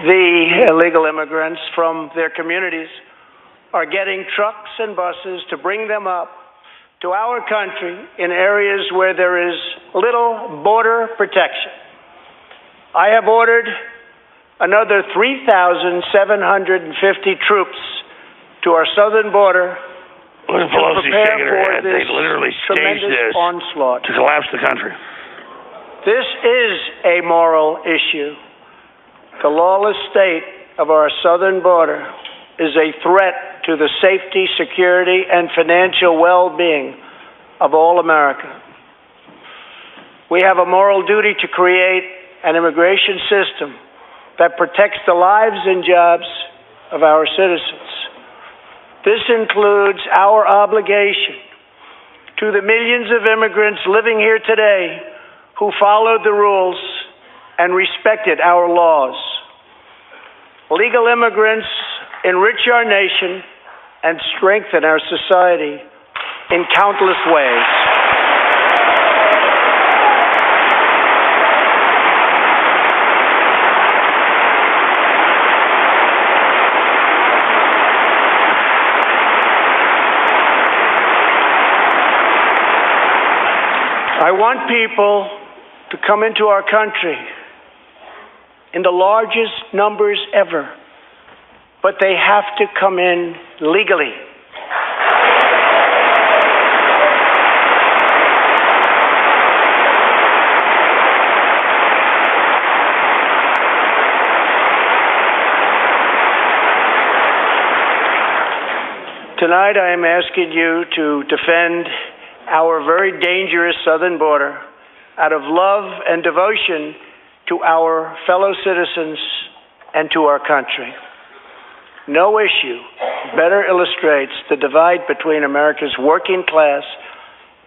the illegal immigrants from their communities are getting trucks and buses to bring them up to our country in areas where there is little border protection. I have ordered another 3,750 troops to our southern border to prepare for this tremendous onslaught to collapse the country. This is a moral issue. The lawless state of our southern border is a threat to the safety, security, and financial well-being of all America. We have a moral duty to create an immigration system that protects the lives and jobs of our citizens. This includes our obligation to the millions of immigrants living here today who followed the rules and respected our laws. Legal immigrants enrich our nation and strengthen our society in countless ways. I want people to come into our country in the largest numbers ever, but they have to come in legally. Tonight I am asking you to defend our very dangerous southern border out of love and devotion to our fellow citizens and to our country. No issue better illustrates the divide between America's working class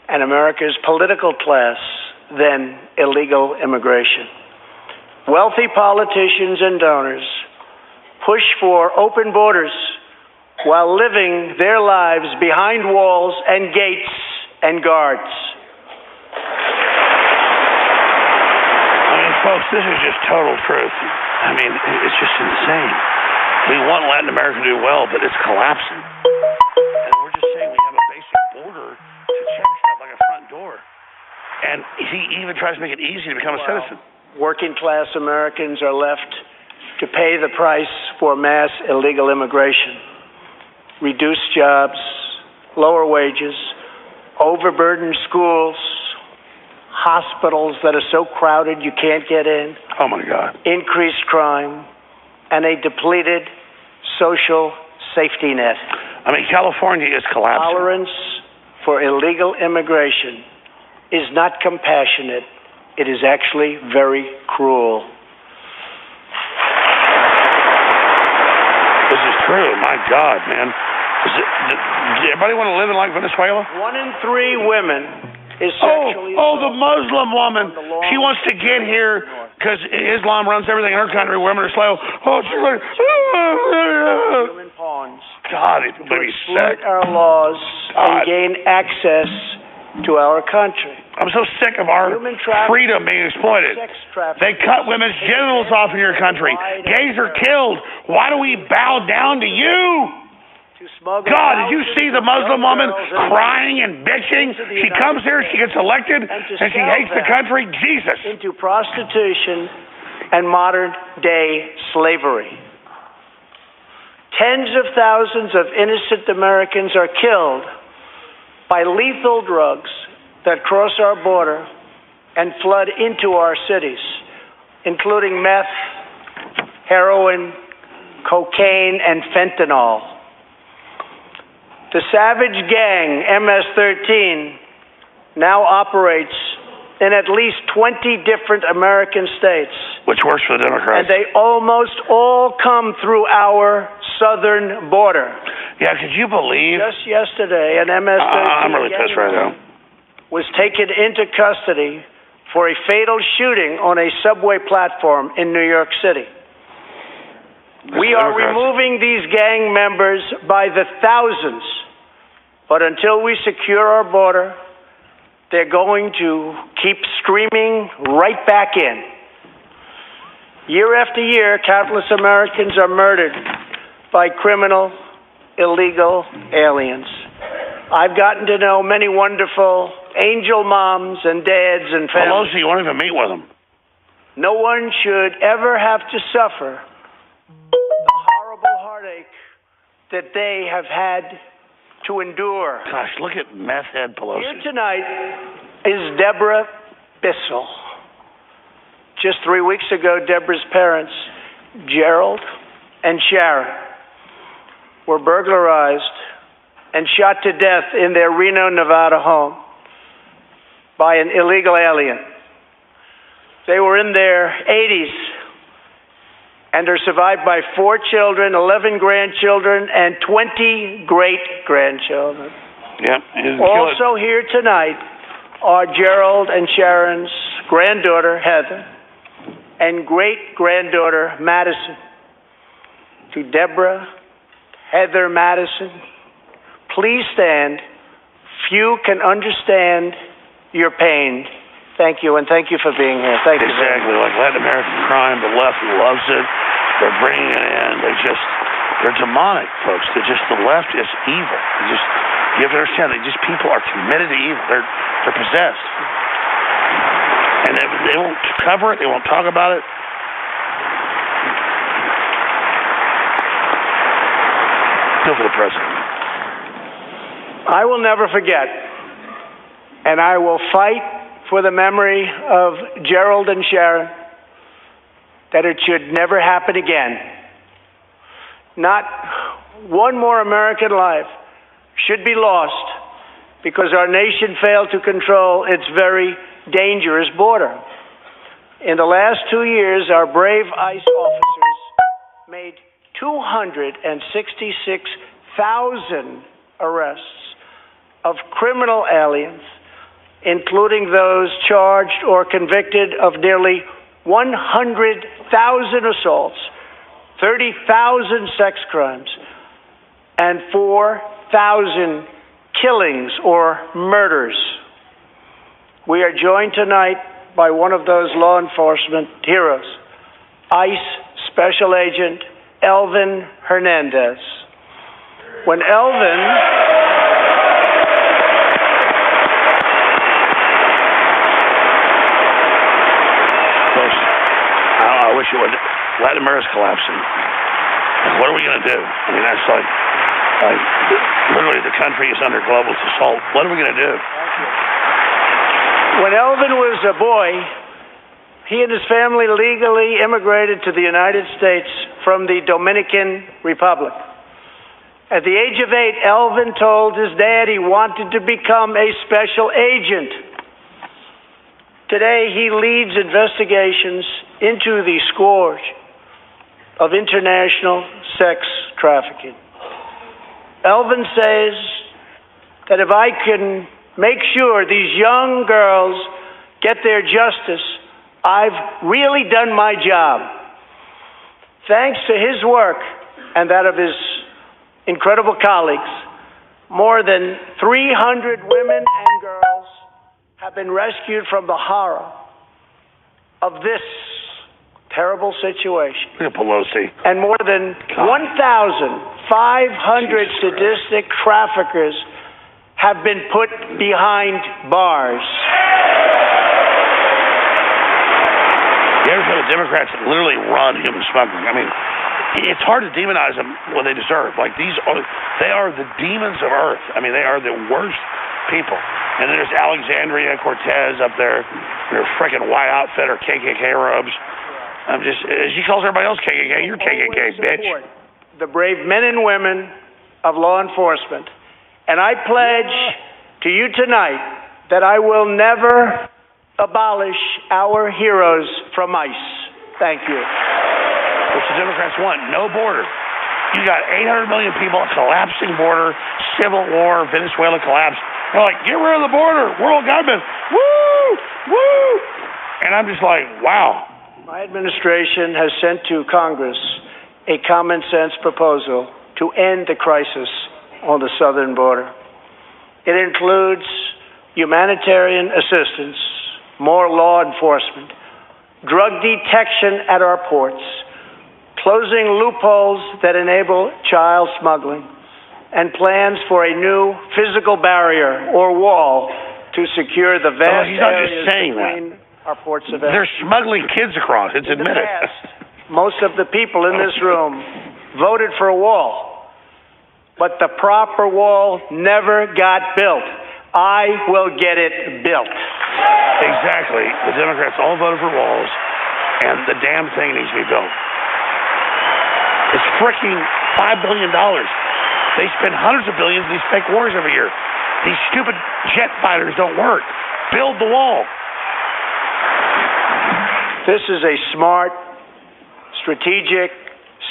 and America's political class than illegal immigration. Wealthy politicians and donors push for open borders while living their lives behind walls and gates and guards. I mean, folks, this is just total truth. I mean, it's just insane. We want Latin America to do well, but it's collapsing. And we're just saying we have a basic border to check stuff like a front door. And he even tries to make it easy to become a citizen. Working class Americans are left to pay the price for mass illegal immigration. Reduced jobs, lower wages, overburdened schools, hospitals that are so crowded you can't get in. Oh, my God. Increased crime, and a depleted social safety net. I mean, California is collapsing. Tolerance for illegal immigration is not compassionate. It is actually very cruel. This is true. My God, man. Does everybody want to live in like Venezuela? 1 in 3 women is sexually the Muslim woman. She wants to get here because Islam runs everything in her country. Women are slow. She's like, human pawns. God, it made me sick. Our laws and gain access to our country. I'm so sick of our freedom being exploited. They cut women's genitals off in your country. Gays are killed. Why do we bow down to you? God, did you see the Muslim woman crying and bitching? She comes here, she gets elected, and she hates the country. Jesus. Into prostitution and modern-day slavery. Tens of thousands of innocent Americans are killed by lethal drugs that cross our border and flood into our cities, including meth, heroin, cocaine, and fentanyl. The savage gang, MS-13, now operates in at least 20 different American states. Which works for the Democrats. And they almost all come through our southern border. Yeah, could you believe? Just yesterday, an MS-13 I'm really pissed right now. Was taken into custody for a fatal shooting on a subway platform in New York City. We are removing these gang members by the thousands, but until we secure our border, they're going to keep streaming right back in. Year after year, countless Americans are murdered by criminal, illegal aliens. I've gotten to know many wonderful angel moms and dads and families. Pelosi, you won't even meet with them. No one should ever have to suffer the horrible heartache that they have had to endure. Gosh, look at meth head Pelosi. Here tonight is Deborah Bissell. Just 3 weeks ago, Deborah's parents, Gerald and Sharon, were burglarized and shot to death in their Reno, Nevada home by an illegal alien. They were in their 80s and are survived by 4 children, 11 grandchildren, and 20 great-grandchildren. Yep. Also here tonight are Gerald and Sharon's granddaughter, Heather, and great-granddaughter, Madison. To Deborah, Heather, Madison, please stand. Few can understand your pain. Thank you, and thank you for being here. Thank you. Exactly, like Latin American crime. The left loves it. They're bringing it in. They're demonic, folks. The left is evil. You have to understand, people are committed to evil. They're possessed. And they won't cover it. They won't talk about it. Go for the president. I will never forget, and I will fight for the memory of Gerald and Sharon, that it should never happen again. Not one more American life should be lost because our nation failed to control its very dangerous border. In the last 2 years, our brave ICE officers made 266,000 arrests of criminal aliens, including those charged or convicted of nearly 100,000 assaults, 30,000 sex crimes, and 4,000 killings or murders. We are joined tonight by one of those law enforcement heroes, ICE Special Agent Elvin Hernandez. When Elvin I wish it would. Latin America's collapsing. What are we going to do? I mean, that's like literally the country is under global assault. What are we going to do? When Elvin was a boy, he and his family legally immigrated to the United States from the Dominican Republic. At the age of 8, Elvin told his dad he wanted to become a special agent. Today, he leads investigations into the scourge of international sex trafficking. Elvin says that if I can make sure these young girls get their justice, I've really done my job. Thanks to his work and that of his incredible colleagues, more than 300 women and girls have been rescued from the horror of this terrible situation. Look at Pelosi. And more than 1,500 sadistic traffickers have been put behind bars. You ever feel the Democrats literally run human smuggling? I mean, it's hard to demonize them what they deserve. Like they are the demons of Earth. I mean, they are the worst people. And then there's Alexandria Cortez up there, in her freaking white outfit or KKK robes. I'm just, she calls everybody else KKK. You're KKK, bitch. The brave men and women of law enforcement. And I pledge to you tonight that I will never abolish our heroes from ICE. Thank you. What's the Democrats want? No border. You got 800 million people, a collapsing border, civil war, Venezuela collapse. They're like, get rid of the border, world government. Woo! Woo! And I'm just like, wow. My administration has sent to Congress a common sense proposal to end the crisis on the southern border. It includes humanitarian assistance, more law enforcement, drug detection at our ports, closing loopholes that enable child smuggling, and plans for a new physical barrier or wall to secure the vast he's not areas just saying between our ports of entry. They're smuggling kids across. It's In the admitted. past, most of the people in this room voted for a wall, but the proper wall never got built. I will get it built. Exactly. The Democrats all voted for walls, and the damn thing needs to be built. It's freaking $5 billion. They spend hundreds of billions in these fake wars every year. These stupid jet fighters don't work. Build the wall. This is a smart, strategic,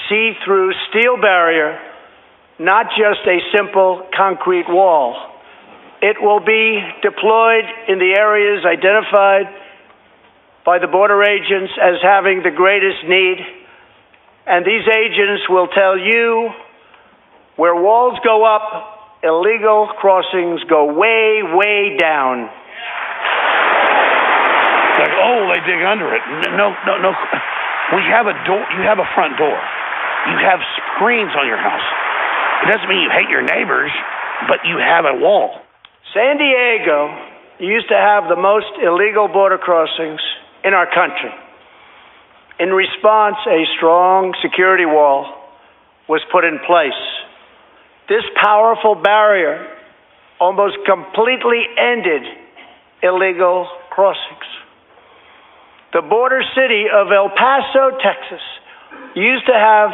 see-through steel barrier, not just a simple concrete wall. It will be deployed in the areas identified by the border agents as having the greatest need, and these agents will tell you where walls go up, illegal crossings go way, way down. Like, oh, they dig under it. No. We have a door. You have a front door. You have screens on your house. It doesn't mean you hate your neighbors, but you have a wall. San Diego used to have the most illegal border crossings in our country. In response, a strong security wall was put in place. This powerful barrier almost completely ended illegal crossings. The border city of El Paso, Texas, used to have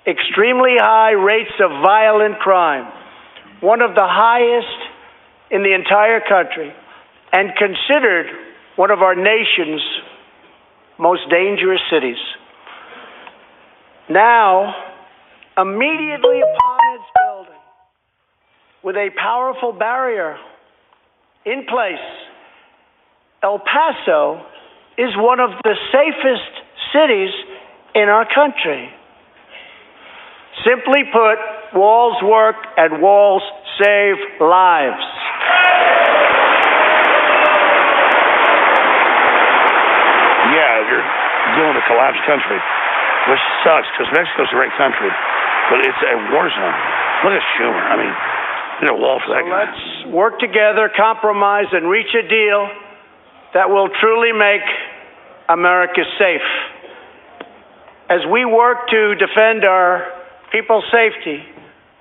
extremely high rates of violent crime, one of the highest in the entire country, and considered one of our nation's most dangerous cities. Now, immediately upon its building, with a powerful barrier in place, El Paso is one of the safest cities in our country. Simply put, walls work and walls save lives. Yeah, you're dealing with a collapsed country, which sucks because Mexico's a great country, but it's a war zone. Look at Schumer. I mean, you know, wall for that guy. Let's work together, compromise, and reach a deal that will truly make America safe. As we work to defend our people's safety,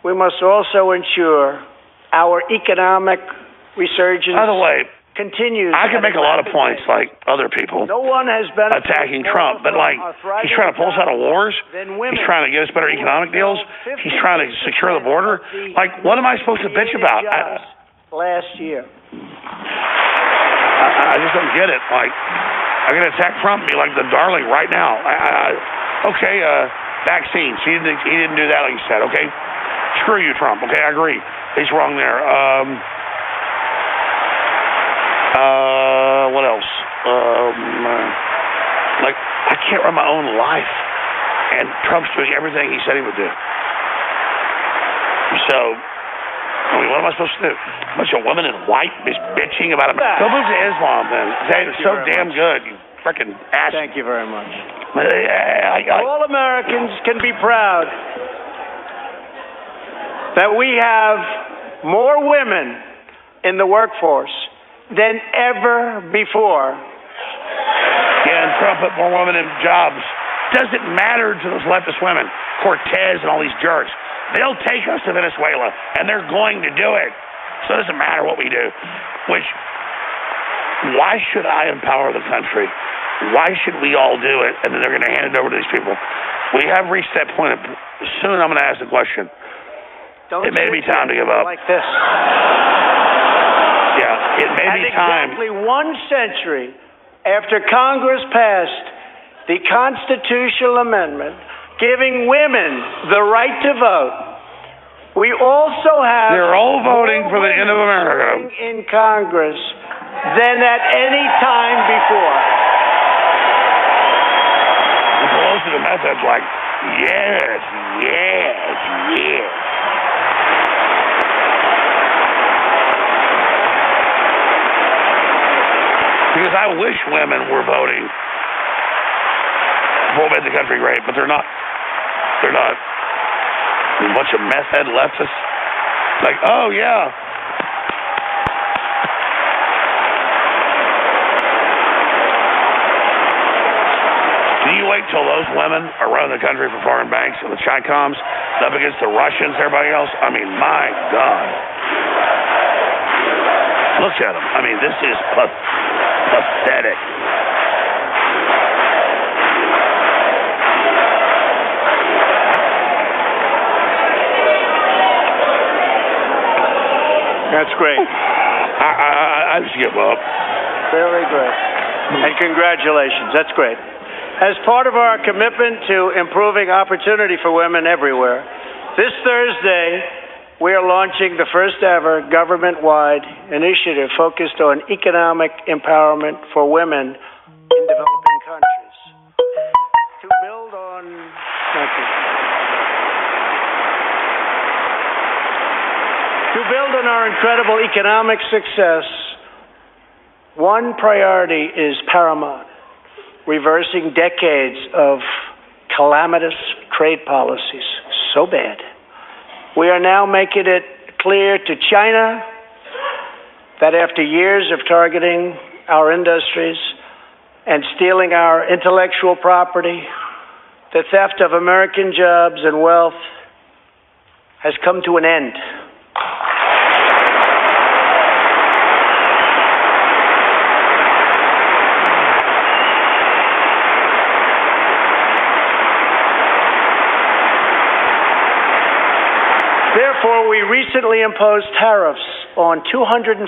we must also ensure our economic resurgence By the way, continues. I can make a lot of points like other people No one has been attacking Trump, but like he's trying to pull us out of wars. He's trying to get us better economic deals. He's trying to secure the border. Like, what am I supposed to bitch about? Last year. I just don't get it. Like, I'm going to attack Trump and be like the darling right now. Okay, vaccines. He didn't do that like you said. Okay, screw you, Trump. Okay, I agree. He's wrong there. What else? Like, I can't run my own life, and Trump's doing everything he said he would do. So, I mean, what am I supposed to do? A bunch of women in white is bitching about it. Go move to Islam, then. They're so damn good. You freaking ass. Thank you very much. I All Americans can be proud that we have more women in the workforce than ever before. Yeah, and Trump put more women in jobs. Doesn't matter to those leftist women, Cortez and all these jerks. They'll take us to Venezuela, and they're going to do it. So it doesn't matter what we do. Which, why should I empower the country? Why should we all do it? And then they're going to hand it over to these people. We have reached that point. Soon I'm going to ask the question. It may be time to give up. Like this. Yeah, it may be time. Exactly 1 century after Congress passed the constitutional amendment giving women the right to vote, we also have They're all voting for the end of America in Congress than at any time before. Pelosi, the method's like, yes. Because I wish women were voting will make the country great, but they're not. They're not. A bunch of meth head leftists. Like, oh, yeah. Do you wait till those women are running the country for foreign banks and the Chi-Coms up against the Russians, everybody else? I mean, my God. Look at them. I mean, this is pathetic. That's great. I just give up. Very great. And congratulations. That's great. As part of our commitment to improving opportunity for women everywhere, this Thursday we are launching the first ever government-wide initiative focused on economic empowerment for women in developing countries. To build on... Thank you. To build on our incredible economic success, one priority is paramount: reversing decades of calamitous trade policies. So bad. We are now making it clear to China that after years of targeting our industries and stealing our intellectual property, the theft of American jobs and wealth has come to an end. Therefore, we recently imposed tariffs on $250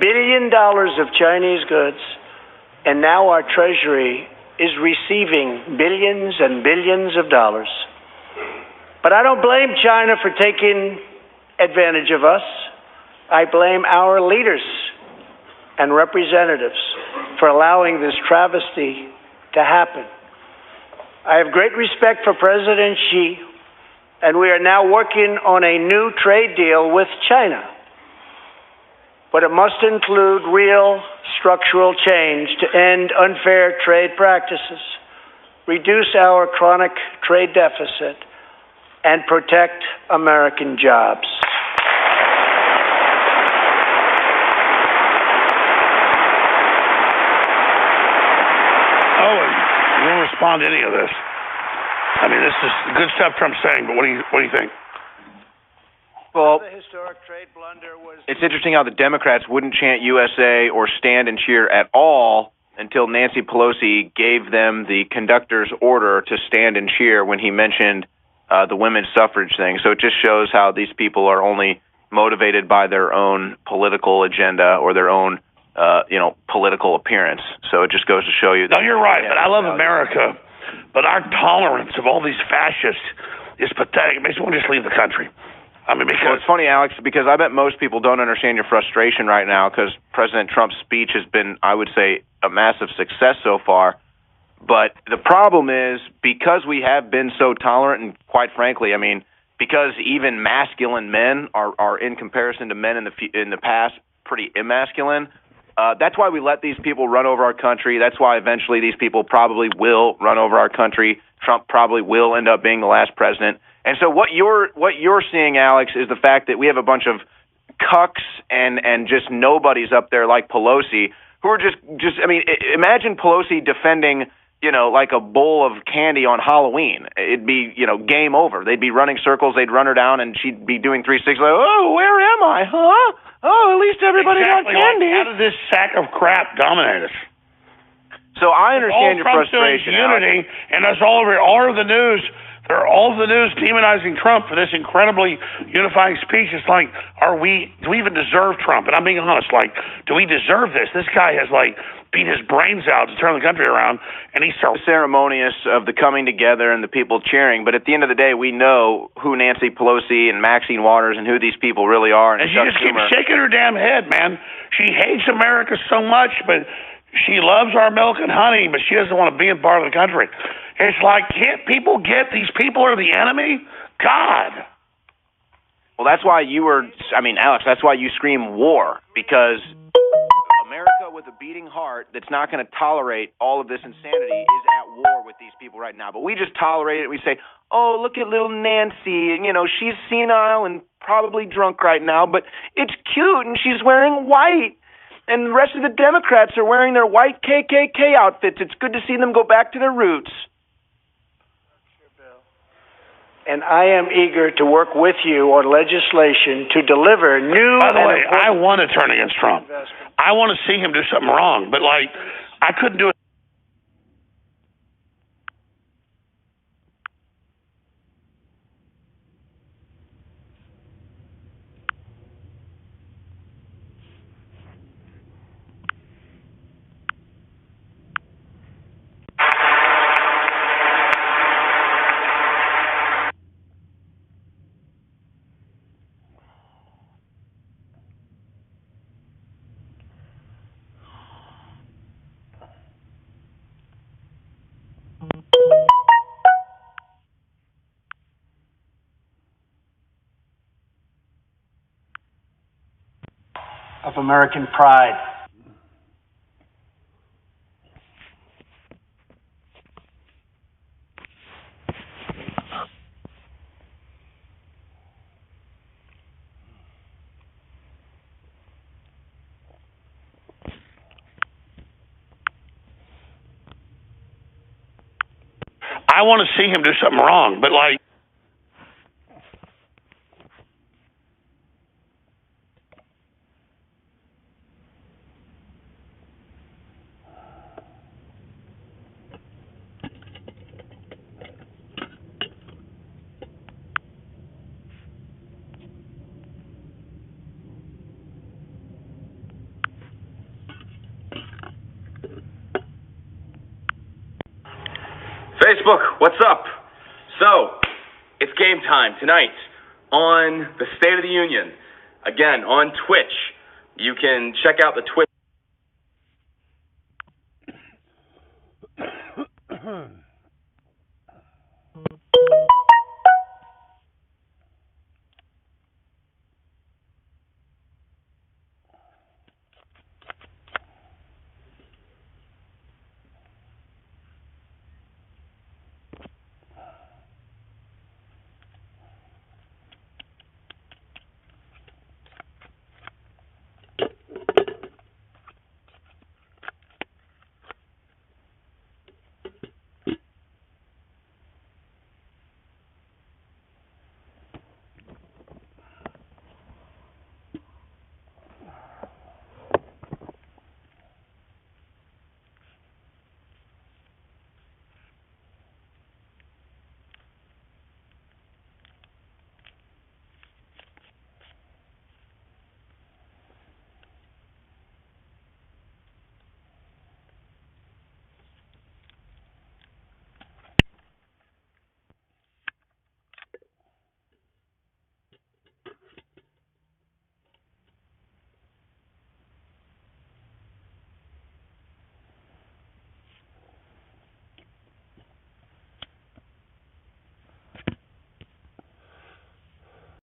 billion of Chinese goods, and now our Treasury is receiving billions and billions of dollars. But I don't blame China for taking advantage of us. I blame our leaders and representatives for allowing this travesty to happen. I have great respect for President Xi, and we are now working on a new trade deal with China. But it must include real structural change to end unfair trade practices, reduce our chronic trade deficit, and protect American jobs. Oh, and you won't respond to any of this. I mean, this is good stuff Trump's saying, but what do you think? Well, The historic trade blunder was... it's interesting how the Democrats wouldn't chant USA or stand and cheer at all until Nancy Pelosi gave them the conductor's order to stand and cheer when he mentioned the women's suffrage thing. So it just shows how these people are only motivated by their own political agenda or their own, political appearance. So it just goes to show you that... No, you're right, but I love America. But our tolerance of all these fascists is pathetic. It makes me want to just leave the country. I mean, because... Well, it's funny, Alex, because I bet most people don't understand your frustration right now because President Trump's speech has been, I would say, a massive success so far. But the problem is, because we have been so tolerant, and quite frankly, I mean, because even masculine men are in comparison to men in the past, pretty emasculine, that's why we let these people run over our country. That's why eventually these people probably will run over our country. Trump probably will end up being the last president. And so what you're seeing, Alex, is the fact that we have a bunch of cucks and just nobodies up there like Pelosi who are just I mean, imagine Pelosi defending, like a bowl of candy on Halloween. It'd be, game over. They'd be running circles. They'd run her down, and she'd be doing 360. Like, oh, where am I? Huh? Oh, at least everybody got candy. Like, how did this sack of crap dominate us? So I understand your frustration. Unity, and that's all over the news. They're all over the news demonizing Trump for this incredibly unifying speech. It's like, do we even deserve Trump? And I'm being honest, like, do we deserve this? This guy has, beat his brains out to turn the country around, and he's so ceremonious of the coming together and the people cheering. But at the end of the day, we know who Nancy Pelosi and Maxine Waters and who these people really are. And she just keeps shaking her damn head, man. She hates America so much, but she loves our milk and honey, but she doesn't want to be a part of the country. It's like, can't people get these people are the enemy? God. Well, that's why Alex, that's why you scream war, because America with a beating heart that's not going to tolerate all of this insanity is at war with these people right now, but we just tolerate it. We say, oh, look at little Nancy, and, she's senile and probably drunk right now, but it's cute, and she's wearing white. And the rest of the Democrats are wearing their white KKK outfits. It's good to see them go back to their roots. And I am eager to work with you on legislation to deliver new... By the way, I want to turn against Trump. I want to see him do something wrong, but, I couldn't do it. of American pride. I want to see him do something wrong, but Facebook, what's up? So, it's game time tonight on the State of the Union. Again, on Twitch. You can check out the Twitch.